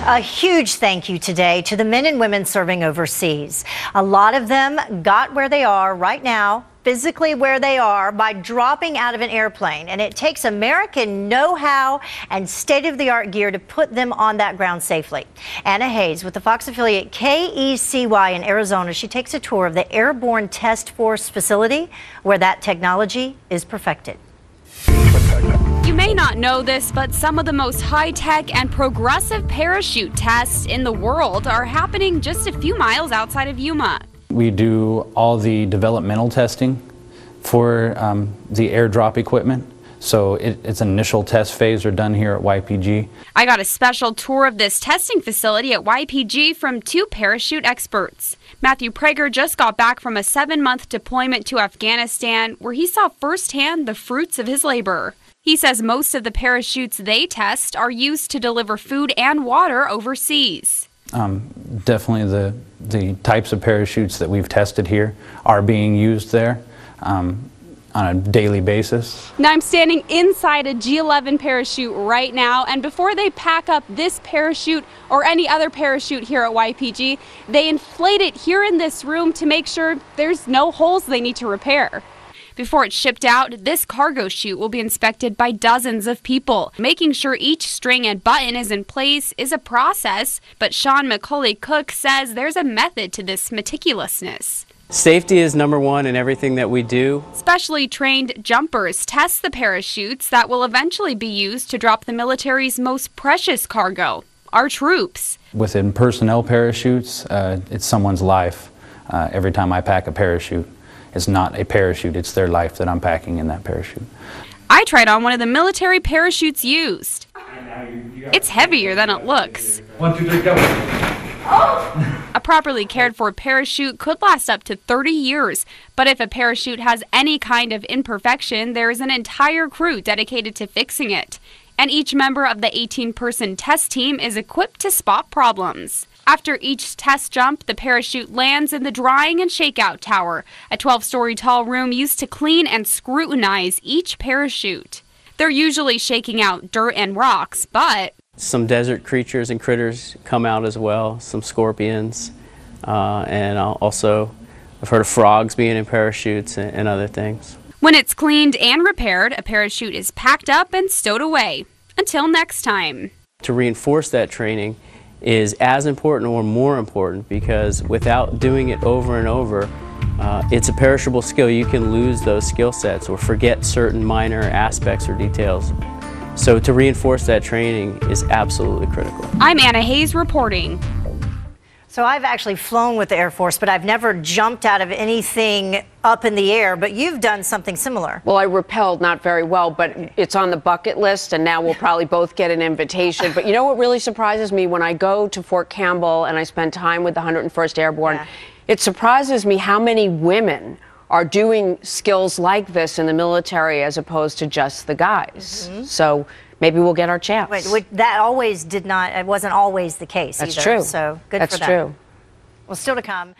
A huge thank you today to the men and women serving overseas. A lot of them got where they are right now, physically where they are, by dropping out of an airplane. And it takes American know-how and state-of-the-art gear to put them on that ground safely. Anna Hayes with the Fox affiliate KECY in Arizona. She takes a tour of the Airborne Test Force facility where that technology is perfected. You may not know this, but some of the most high-tech and progressive parachute tests in the world are happening just a few miles outside of Yuma. We do all the developmental testing for the airdrop equipment. So its initial test phase are done here at YPG. I got a special tour of this testing facility at YPG from two parachute experts. Matthew Prager just got back from a 7-month deployment to Afghanistan, where he saw firsthand the fruits of his labor. He says most of the parachutes they test are used to deliver food and water overseas. Definitely the types of parachutes that we've tested here are being used there on a daily basis. Now I'm standing inside a G11 parachute right now, and before they pack up this parachute or any other parachute here at YPG, they inflate it here in this room to make sure there's no holes they need to repair. Before it's shipped out, this cargo chute will be inspected by dozens of people. Making sure each string and button is in place is a process, but Sean McCauley-Cook says there's a method to this meticulousness. Safety is number one in everything that we do. Specially trained jumpers test the parachutes that will eventually be used to drop the military's most precious cargo, our troops. Within personnel parachutes, it's someone's life. Every time I pack a parachute, it's not a parachute, it's their life that I'm packing in that parachute. I tried on one of the military parachutes used. It's heavier than it looks. 1, 2, 3, go. A properly cared for parachute could last up to 30 years, but if a parachute has any kind of imperfection, there is an entire crew dedicated to fixing it. And each member of the 18-person test team is equipped to spot problems. After each test jump, the parachute lands in the drying and shakeout tower, a 12-story tall room used to clean and scrutinize each parachute. They're usually shaking out dirt and rocks, but Some desert creatures and critters come out as well, some scorpions, and also I've heard of frogs being in parachutes and other things. When it's cleaned and repaired, a parachute is packed up and stowed away. Until next time. To reinforce that training is as important or more important, because without doing it over and over, it's a perishable skill. You can lose those skill sets or forget certain minor aspects or details. So to reinforce that training is absolutely critical. I'm Anna Hayes reporting. So I've actually flown with the Air Force, but I've never jumped out of anything up in the air, but you've done something similar. Well, I rappelled not very well, but it's on the bucket list, and now we'll probably both get an invitation. But you know what really surprises me? When I go to Fort Campbell and I spend time with the 101st Airborne, it surprises me how many women are doing skills like this in the military as opposed to just the guys. So maybe we'll get our chance. Wait, that always did not, it wasn't always the case That's either. true. So good That's for that. true. Well, still to come.